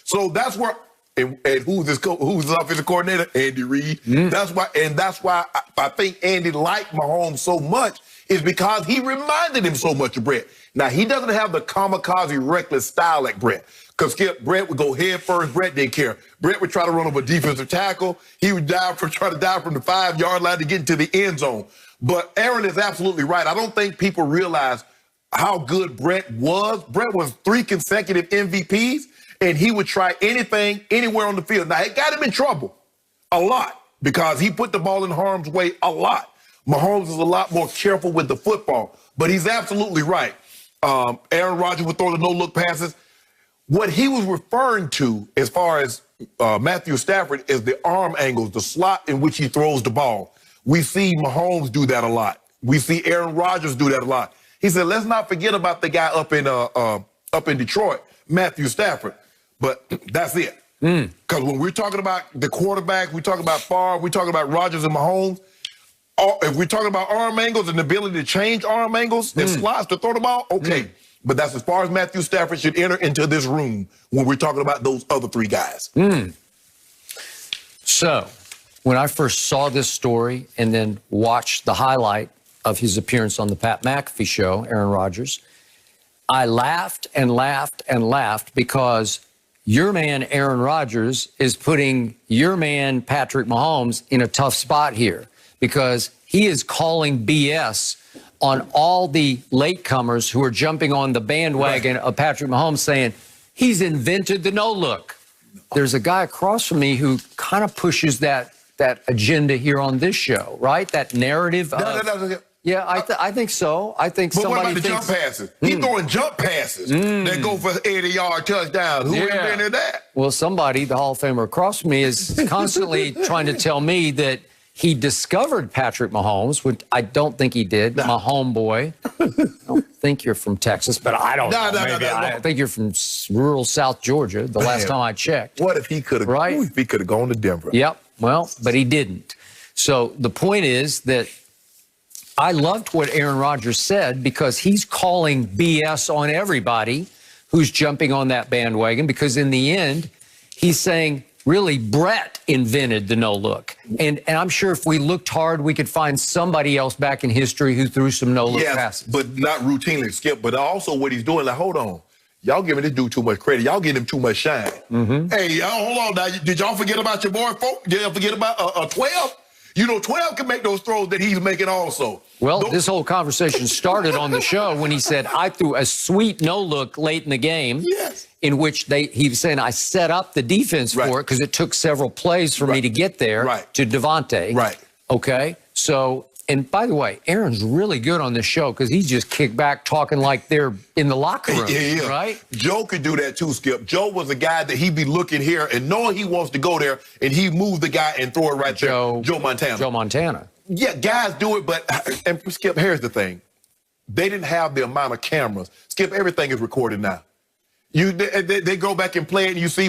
So that's where, and who's his offensive coordinator? Andy Reid. That's why I think Andy liked Mahomes so much, is because he reminded him so much of Brett. Now, he doesn't have the kamikaze reckless style like Brett. Because Brett would go head first. Brett didn't care. Brett would try to run over a defensive tackle. He would try to dive from the 5-yard line to get into the end zone. But Aaron is absolutely right. I don't think people realize how good Brett was. Brett was 3 consecutive MVPs, and he would try anything, anywhere on the field. Now, it got him in trouble a lot because he put the ball in harm's way a lot. Mahomes is a lot more careful with the football, but he's absolutely right. Aaron Rodgers would throw the no-look passes. What he was referring to as far as Matthew Stafford is the arm angles, the slot in which he throws the ball. We see Mahomes do that a lot. We see Aaron Rodgers do that a lot. He said, let's not forget about the guy up in Detroit, Matthew Stafford. But that's it. Because when we're talking about the quarterback, we talk about Favre, we talking about Rodgers and Mahomes. If we're talking about arm angles and the ability to change arm angles and slots to throw the ball, okay. But that's as far as Matthew Stafford should enter into this room when we're talking about those other 3 guys. So, when I first saw this story and then watched the highlight of his appearance on the Pat McAfee show, Aaron Rodgers, I laughed and laughed and laughed because your man, Aaron Rodgers, is putting your man, Patrick Mahomes, in a tough spot here because he is calling BS on all the latecomers who are jumping on the bandwagon of Patrick Mahomes saying he's invented the no-look. There's a guy across from me who kind of pushes that agenda here on this show, right? That narrative. Yeah, I think so. I think but somebody what about the jump passes? He's throwing jump passes that go for 80-yard touchdown. Who invented that? Well, somebody, the Hall of Famer across from me, is constantly trying to tell me that he discovered Patrick Mahomes, which I don't think he did. My homeboy. I don't think you're from Texas, but I don't know. I think you're from rural South Georgia, the last time I checked. What if he could have gone to Denver? Yep. Well, but he didn't. So the point is that I loved what Aaron Rodgers said because he's calling BS on everybody who's jumping on that bandwagon because in the end, he's saying, really, Brett invented the no-look. And I'm sure if we looked hard, we could find somebody else back in history who threw some no-look passes. But not routinely, Skip. But also what he's doing, like, hold on. Y'all giving this dude too much credit. Y'all giving him too much shine. Hey, hold on now. Did y'all forget about your boy, folk? Did y'all forget about 12? You know, 12 can make those throws that he's making also. Well, this whole conversation started on the show when he said, I threw a sweet no-look late in the game. In which he was saying, I set up the defense for it because it took several plays for me to get there to Devontae. Okay? So, and by the way, Aaron's really good on this show because he's just kicked back talking like they're in the locker room, right? Joe could do that too, Skip. Joe was a guy that he'd be looking here and knowing he wants to go there, and he moved the guy and throw it right there. Joe Montana. Joe Montana. Yeah, guys do it, but, and Skip, here's the thing. They didn't have the amount of cameras. Skip, everything is recorded now. They go back and play it, and you see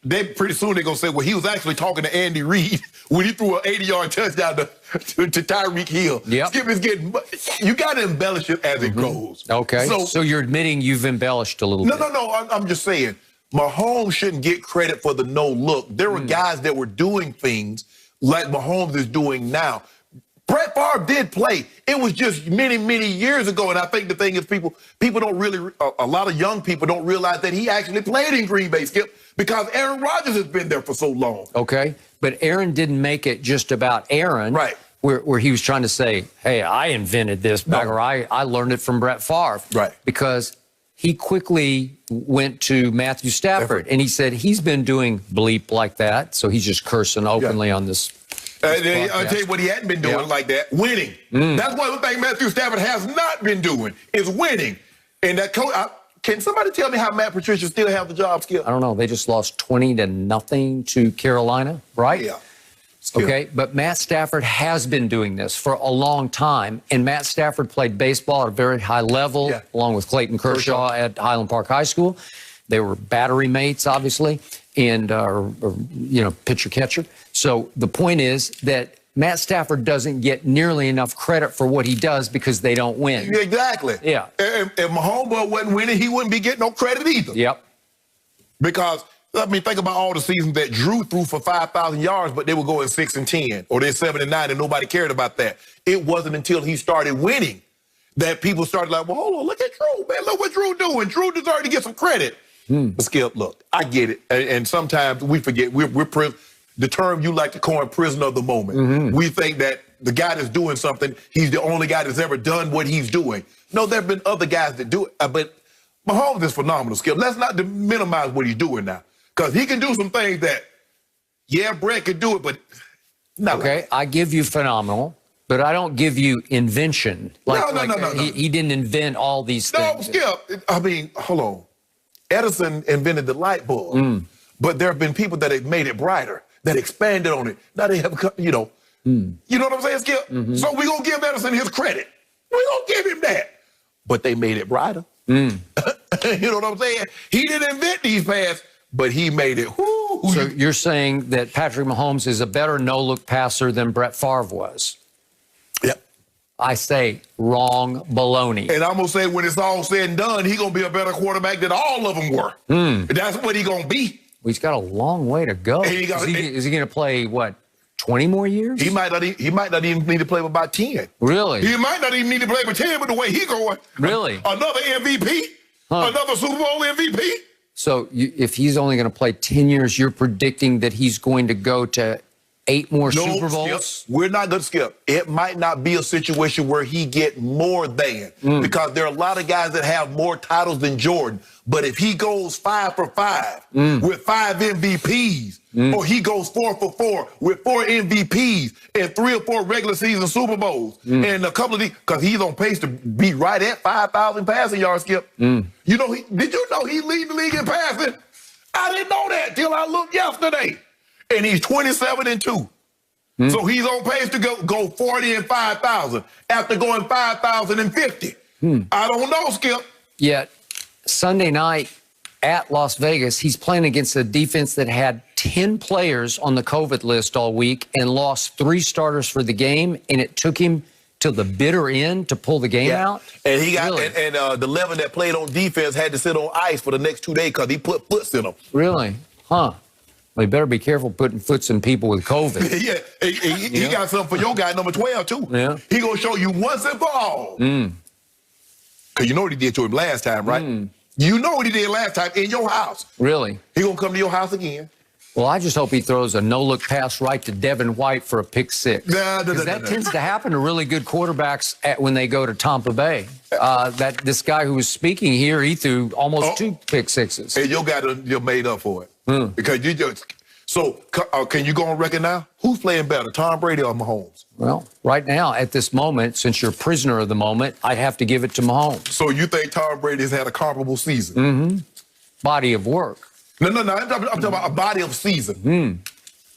they pretty soon they're gonna say, well, he was actually talking to Andy Reid when he threw an 80-yard touchdown to Tyreek Hill. Skip is getting, you got to embellish it as it goes. Okay. So you're admitting you've embellished a little bit. No. I'm just saying, Mahomes shouldn't get credit for the no look. There were guys that were doing things like Mahomes is doing now. Brett Favre did play. It was just many, many years ago. And I think the thing is people don't really, a lot of young people don't realize that he actually played in Green Bay, Skip, because Aaron Rodgers has been there for so long. Okay. But Aaron didn't make it just about Aaron. Right. Where he was trying to say, hey, I invented this back, or I learned it from Brett Favre. Right. Because he quickly went to Matthew Stafford, and he said he's been doing bleep like that. So he's just cursing openly on this. I'll tell you what he hadn't been doing like that, winning. That's one thing Matthew Stafford has not been doing, is winning. And that coach, can somebody tell me how Matt Patricia still have the job, Skip? I don't know. They just lost 20-0 to Carolina, right? Yeah. Okay, but Matt Stafford has been doing this for a long time, and Matt Stafford played baseball at a very high level, along with Clayton Kershaw at Highland Park High School. They were battery mates, obviously, and pitcher-catcher. So the point is that Matt Stafford doesn't get nearly enough credit for what he does because they don't win. Exactly. Yeah. If Mahomes wasn't winning, he wouldn't be getting no credit either. Yep. Because, I mean, think about all the seasons that Drew threw for 5,000 yards, but they were going 6-10, or they're 7-9, and nobody cared about that. It wasn't until he started winning that people started like, well, hold on, look at Drew, man. Look what Drew doing. Drew deserves to get some credit. But Skip, look, I get it. And sometimes we forget, the term you like to coin, prisoner of the moment. We think that the guy that's doing something, he's the only guy that's ever done what he's doing. No, there have been other guys that do it. But Mahomes is phenomenal, Skip. Let's not minimize what he's doing now. Because he can do some things that, yeah, Brett could do it, but not okay, I give you phenomenal, but I don't give you invention. No. He didn't invent all these things. No, Skip, I mean, hold on. Edison invented the light bulb, but there have been people that have made it brighter, that expanded on it. Now they have, you know what I'm saying, Skip? So we're going to give Edison his credit. We're going to give him that. But they made it brighter. You know what I'm saying? He didn't invent these paths, but he made it. So you're saying that Patrick Mahomes is a better no-look passer than Brett Favre was? Yep. I say wrong baloney. And I'm going to say when it's all said and done, he's going to be a better quarterback than all of them were. That's what he's going to be. Well, he's got a long way to go. Is he going to play, what, 20 more years? He might not even need to play for about 10. Really? He might not even need to play for 10, but the way he's going. Really? Another MVP? Another Super Bowl MVP? So if he's only going to play 10 years, you're predicting that he's going to go to 8 more Super Bowls? Skip, we're not going to skip. It might not be a situation where he get more than, because there are a lot of guys that have more titles than Jordan. But if he goes 5 for 5 with 5 MVPs, or he goes 4 for 4 with 4 MVPs and 3 or 4 regular season Super Bowls, and a couple of these, because he's on pace to be right at 5,000 passing yards, Skip. You know, did you know he lead the league in passing? I didn't know that till I looked yesterday. And he's 27-2. So he's on pace to go 40 and 5,000 after going 5,050. I don't know, Skip. Yet Sunday night at Las Vegas, he's playing against a defense that had 10 players on the COVID list all week and lost 3 starters for the game, and it took him till the bitter end to pull the game out. And he got the 11 that played on defense had to sit on ice for the next 2 days because he put foots in them. Really? Huh. Well, you better be careful putting foots in people with COVID. Yeah, he got something for your guy, number 12, too. Yeah. He going to show you once and for all. Because you know what he did to him last time, right? You know what he did last time in your house. Really? He going to come to your house again. Well, I just hope he throws a no-look pass right to Devin White for a pick 6. That tends to happen to really good quarterbacks when they go to Tampa Bay. This guy who was speaking here, he threw almost 2 pick 6s. And your guy, you're made up for it. Because you just... So, can you go on record now? Who's playing better, Tom Brady or Mahomes? Well, right now, at this moment, since you're prisoner of the moment, I'd have to give it to Mahomes. So you think Tom Brady has had a comparable season? Body of work. No. I'm talking about a body of season.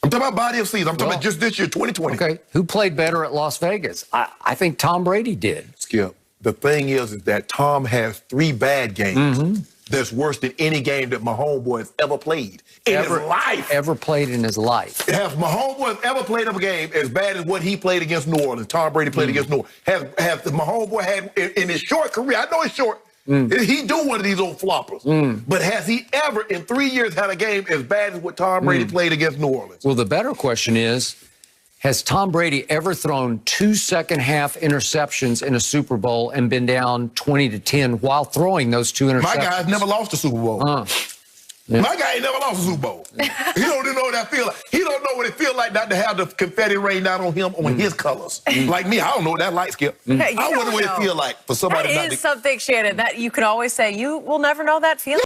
I'm talking about body of season. I'm talking about just this year, 2020. Okay. Who played better at Las Vegas? I think Tom Brady did. Skip, the thing is that Tom has 3 bad games. That's worse than any game that my homeboy has ever played in his life. Ever played in his life. Has my homeboy ever played a game as bad as what he played against New Orleans? Tom Brady played against New Orleans. Has my homeboy had in his short career? I know it's short. He do one of these old floppers. But has he ever in 3 years had a game as bad as what Tom Brady played against New Orleans? Well, the better question is, has Tom Brady ever thrown 2 second-half interceptions in a Super Bowl and been down 20-10 while throwing those 2 interceptions? My guy's never lost a Super Bowl. My guy ain't never lost a Super Bowl. He don't even know what that feel like. He don't know what it feel like not to have the confetti rain down on him on his colors. Like me, I don't know what that light, Skip. I wonder what it feel like for somebody that not to... is something, Shannon, that you can always say, you will never know that feeling.